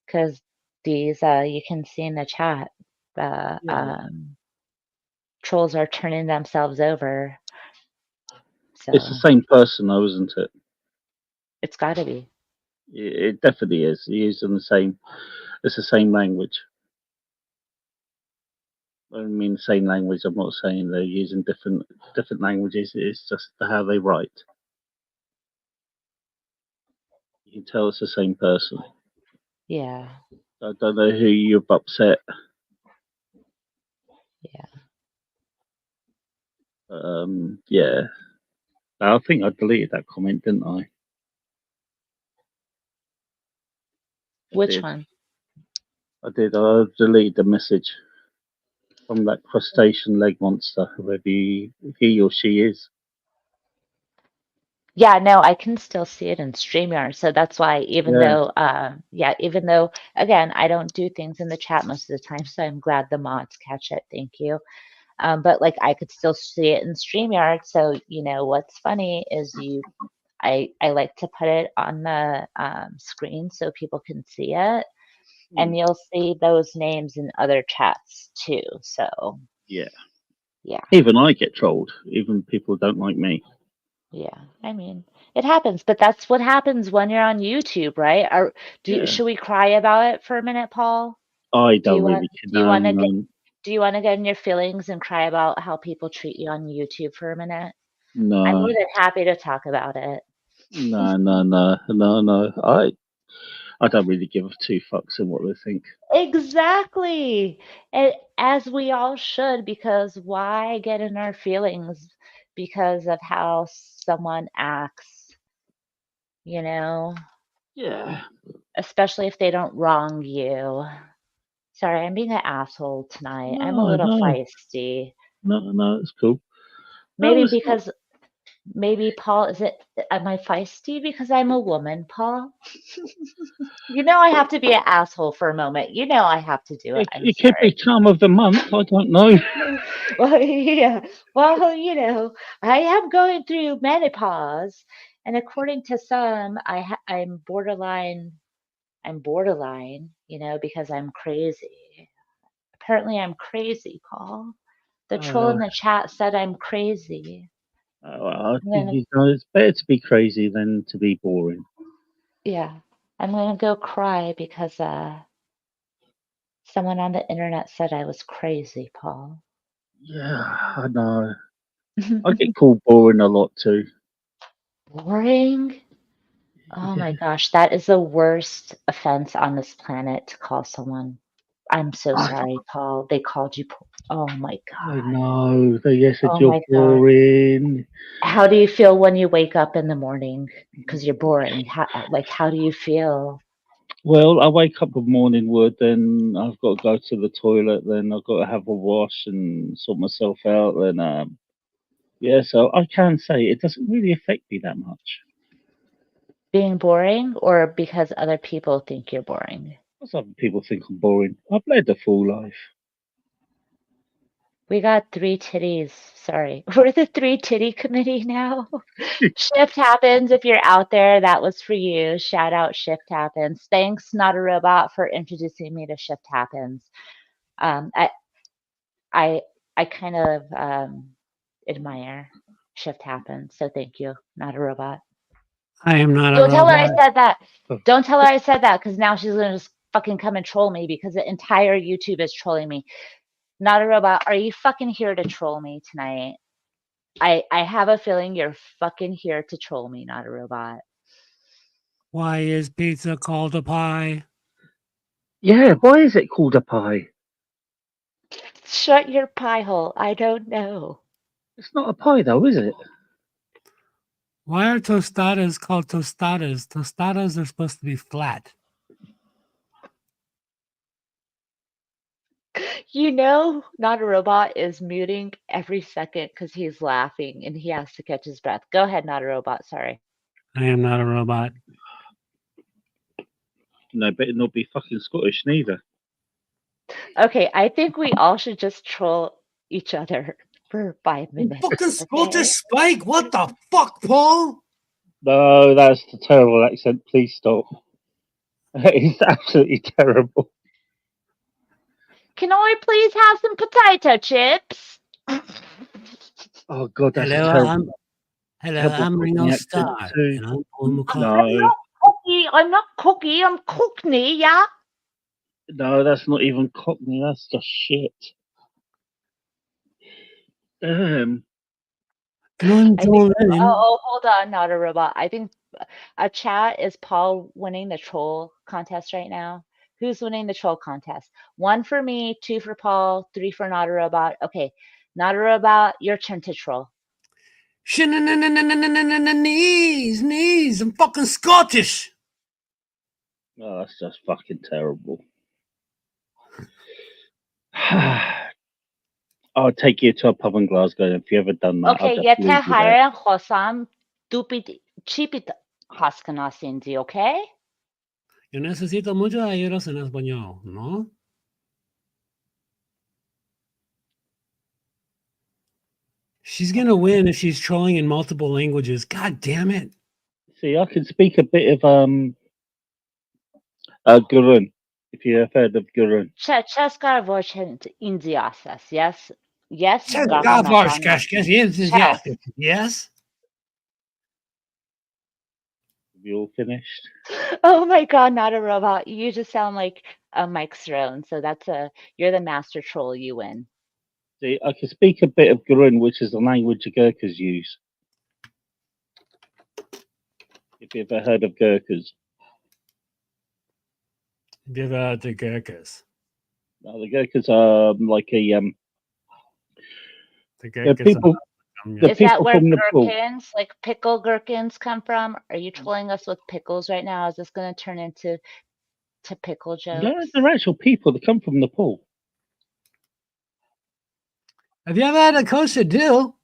because these you can see in the chat the Yeah, trolls are turning themselves over. it's the So same person, though, isn't it? it's got to be. It definitely is. He's in the same. It's the same language. I mean, same language. I'm not saying they're using different languages. It's just how they write. You can tell it's the same person. Yeah. I don't know who you've upset. Yeah. Yeah. I think I deleted that comment, didn't I? I Which did. one? I did. I deleted the message from that crustacean leg monster, whoever he or she is. Yeah, no, I can still see it in StreamYard. So that's why, even Yeah. though, even though, again, I don't do things in the chat most of the time, so I'm glad the mods catch it. Thank you. But like, I could still see it in StreamYard. So, what's funny is I like to put it on the screen so people can see it, and Hmm. you'll see those names in other chats too. So, Yeah. yeah. Even I get trolled. Even people don't like me. Yeah, I mean, it happens, but that's what happens when you're on YouTube, right? Yeah. Should we cry about it for a minute, Paul? I Do you don't want really. do you No, want to get no, do you want to get in your feelings and cry about how people treat you on YouTube for a minute? I'm no, more than happy to talk about it. no, no, no, no, no. I don't really give a two fucks in what they think. Exactly. As we all should, because why get in our feelings because of how someone acts, you know, Yeah. especially if they don't wrong you. Sorry, I'm being an asshole tonight. I'm a No, little no, feisty. no. It's cool. No, Maybe it's not. because maybe Paul, am I feisty because I'm a woman, Paul? I have to be an asshole for a moment. I have to do it. I'm It could be sorry. time of the month. I don't know. Well, yeah. Well, I am going through menopause, and according to some, I'm borderline. I'm borderline, because I'm crazy. Apparently, I'm crazy, Paul. The troll Uh, in the chat said I'm crazy. I I'm think gonna, it's better to be crazy than to be boring. yeah, I'm gonna go cry because someone on the internet said I was crazy, Paul. Yeah, I know. I get called boring a lot too. Boring? Oh my Yeah, gosh, that is the worst offense on this planet to call someone. I'm so I, sorry, Paul. They called you. Oh my I God. know. They said Oh you're my God. boring. How do you feel when you wake up in the morning? Because you're boring. How do you feel? Well, I wake up with morning wood, then I've got to go to the toilet, then I've got to have a wash and sort myself out. Then, yeah, so I can say it doesn't really affect me that much. Being boring, or because other people think you're boring? Because other people think I'm boring. I've led a full life. We got three titties. Sorry. We're the three titty committee now. Shift happens. If you're out there, that was for you. Shout out Shift Happens. Thanks, Not a Robot, for introducing me to Shift Happens. Um, I I I kind of admire Shift Happens. So thank you, Not a Robot. I am not a Don't tell her I robot. said that. Oh, Don't tell her I said that, because now she's gonna just fucking come and troll me, because the entire YouTube is trolling me. Not a Robot, are you fucking here to troll me tonight? I have a feeling you're fucking here to troll me, Not a Robot. Why is pizza called a pie? yeah, why is it called a pie? Shut your pie hole. I don't know. It's not a pie though, is it? Why are tostadas called tostadas? Tostadas are supposed to be flat. Not a Robot is muting every second because he's laughing and he has to catch his breath. Go ahead, Not a Robot. Sorry. I am not a robot. No, better not be fucking Scottish neither. Okay, I think we all should just troll each other for 5 minutes. Fucking Okay. Scottish Spike! What the fuck, Paul? No, that's the terrible accent. Please stop. It's absolutely terrible. Can I please have some potato chips? Oh god, that's a Hello, terrible, terrible I'm Ringo Cockney accent Starr, too. and I'm Paul McCartney. No, Cookie. I'm not Cookie. I'm Cockney. Yeah. no, that's not even Cockney. That's just shit. Damn. And I'm I think. John Lennon. Hold on, Not a Robot. I think a chat is Paul winning the troll contest right now Who's winning the troll contest? 1 for me, 2 for Paul, 3 for Not a Robot. Okay, Not a Robot, your turn to troll. Knees. I'm fucking Scottish. Oh, that's just fucking terrible. I'll take you to a pub in Glasgow. If you ever done that, Okay, I'll yeter just leave you there. hayran khosam dupit chipit haskanasinzi, okay? Yo necesito mucho ayudas en español, ¿no? She's gonna win if she's trolling in multiple languages. God damn it! See, I can speak a bit of Gurun. If you have heard of Gurun. Cheskar vochen indiasas, yes? Yes, Yes. Yes. Have you all finished? Oh my god, Not a Robot. You just sound like a Mike Throne. So you're the master troll, you win. See, I can speak a bit of Gurun, which is the language the Gurkhas use. If you ever heard of Gurkhas. Give out the Gurkhas. No, the Gurkhas are like a The the Gurkhas. people. The Is that people where from the pool. gherkins, like pickle gherkins, come from? Are you trolling us with pickles right now? Is this going to turn into pickle No, jokes? they're actual people that come from the pool. Have you ever had a kosher dill?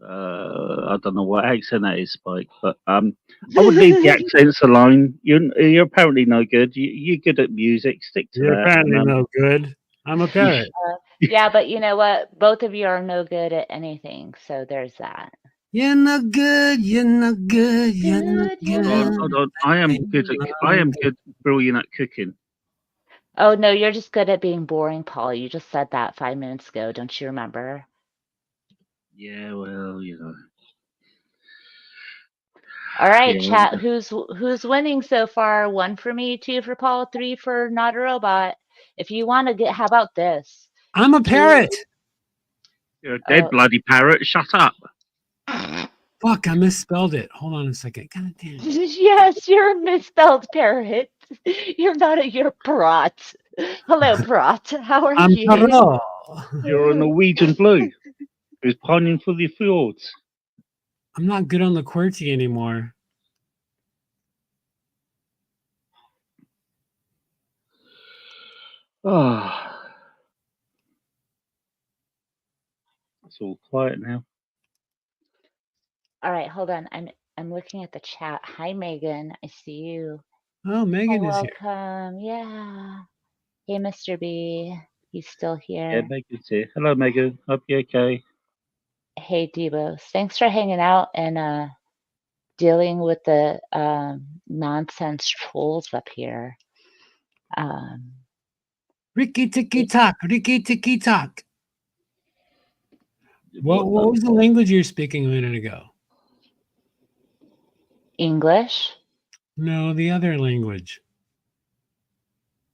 I don't know what accent that is, Spike, but I would leave the accents alone. You're apparently no good. You're good at music. Stick to You're that. apparently no good. I'm a parrot. Yeah, but you know what? Both of you are no good at anything, so there's that. You're not good. You're not good. You're not Good, good. Hold on. I am good, brilliant at cooking. Oh no, you're just good at being boring, Paul. You just said that 5 minutes ago. Don't you remember? Yeah, well, you know. All right, Yeah, chat. Who's winning so far? 1 for me, 2 for Paul, 3 for Not a Robot. If you want to how about this? I'm a parrot. you're a dead bloody parrot. Shut up. Fuck, I misspelled it. Hold on a second. God damn. Yes, you're a misspelled parrot. You're Brat. Hello, Brat. How are I'm you? parrot. You're a Norwegian blue who's pining for the fjords. I'm not good on the QWERTY anymore. Ah, it's all quiet now. All right, hold on. I'm looking at the chat. Hi, Megan. I see you. Oh, Megan is here. Welcome. Yeah. Hey, Mr. B. He's still Yeah, here. Megan's here. Hello, Megan. Hope you're okay. Hey, Debos. Thanks for hanging out and dealing with the nonsense trolls up here. Ricky Tiki Talk. Ricky Tiki Talk. What was the language you were speaking a minute ago? English? No, the other language.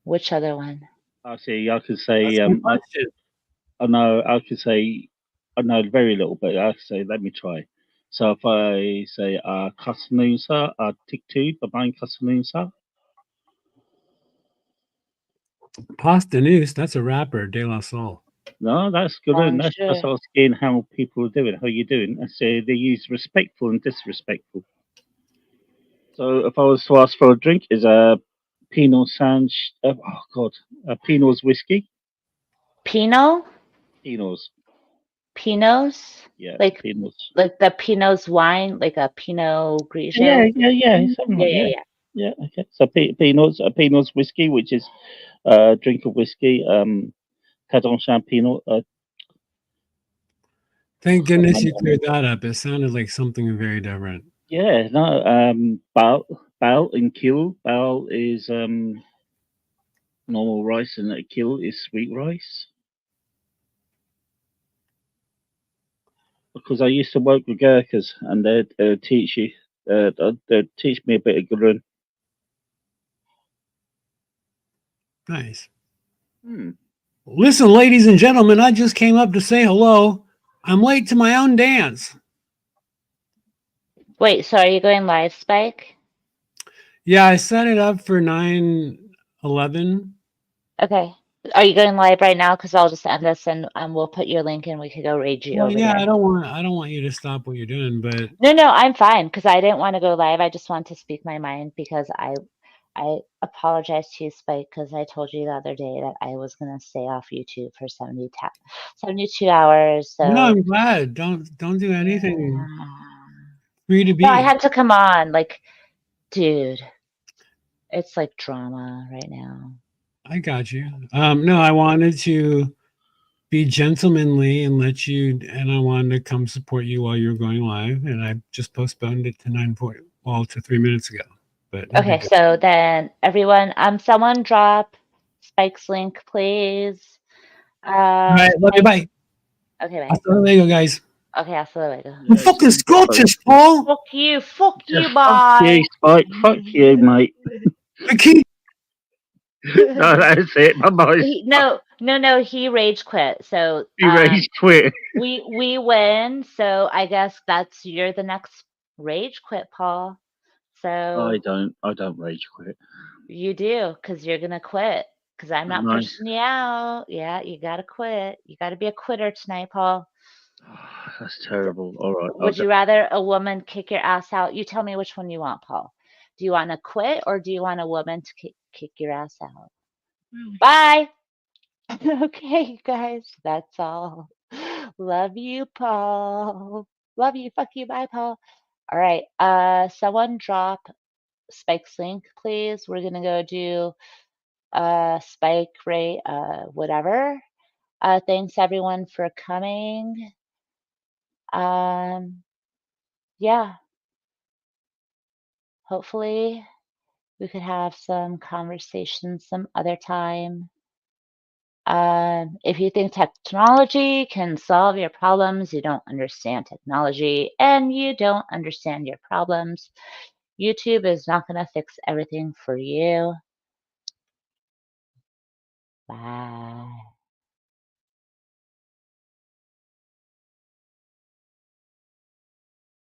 Which other one? I see. I could say. That's my question. I know. I could say. I know very little, but I could say. Let me try. So if I say Kasanusa, Tiktu, Babain Kasanusa. Pastanus, that's a rapper, De La Soul. No, that's good. And that's just Bonjour. asking how people are doing. How you doing? I say they use respectful and disrespectful. So if I was to ask for a drink, is a Pinot Sans? Pinot's whiskey. Pinot? Pinot's. Pinots? Yeah, Like Pinot's. like the Pinot's wine, like a Pinot Grigio? Yeah. Something like that. Yeah, okay. So Pinot's whiskey, which is a drink of whiskey. Cadon Champino. Thank goodness you cleared that up. It sounded like something very different. Yeah, no. Bal and Kill. Bal is normal rice, and Kill is sweet rice. Because I used to work with Gurkhas, and they'd teach you. They'd teach me a bit of Gurun. Nice. Listen, ladies and gentlemen, I just came up to say hello. I'm late to my own dance. Wait, so are you going live, Spike? Yeah, I set it up for 9 11. Okay. Are you going live right now? Because I'll just end this and we'll put your link and we could go raid you Well, over yeah, there. I don't want you to stop what you're doing, but No, I'm fine because I didn't want to go live. I just want to speak my mind because I apologize to you, Spike, because I told you the other day that I was gonna stay off YouTube for 72 hours. no, So I'm glad. Don't do anything. yeah. Free to No, I be. had to come on. Like, dude, it's like drama right now. I got you. No, I wanted to be gentlemanly and let you, and I wanted to come support you while you're going live, and I just postponed it to 9:40, well, to 3 minutes ago. But no Okay, big deal. so then everyone, someone drop Spike's link, please. All right, love you. Spike. Bye. Okay, bye. Hasta luego, guys. Okay, hasta luego. You fucking Scottish, Paul. Fuck you, Fuck bye. you, Spike. Fuck you, mate. The key. No, that's it. Bye bye. No, he rage quit. So You rage quit. we win. So I guess you're the next rage quit, Paul. So I don't rage quit. you do, because you're gonna quit. Because I'm not Nice. pushing you out. Yeah, you gotta quit. You gotta be a quitter tonight, Paul. That's terrible. All right. Would you rather a woman kick your ass out? You tell me which one you want, Paul. Do you want to quit or do you want a woman to kick your ass out? Bye. Okay, guys, that's all. Love you, Paul. Love you. Fuck you. Bye, Paul. All right. Someone drop Spike's link, please. We're gonna go do Spike rate, whatever. Thanks everyone for coming. Yeah. Hopefully we could have some conversations some other time. If you think technology can solve your problems, you don't understand technology and you don't understand your problems. YouTube is not going to fix everything for you. Bye.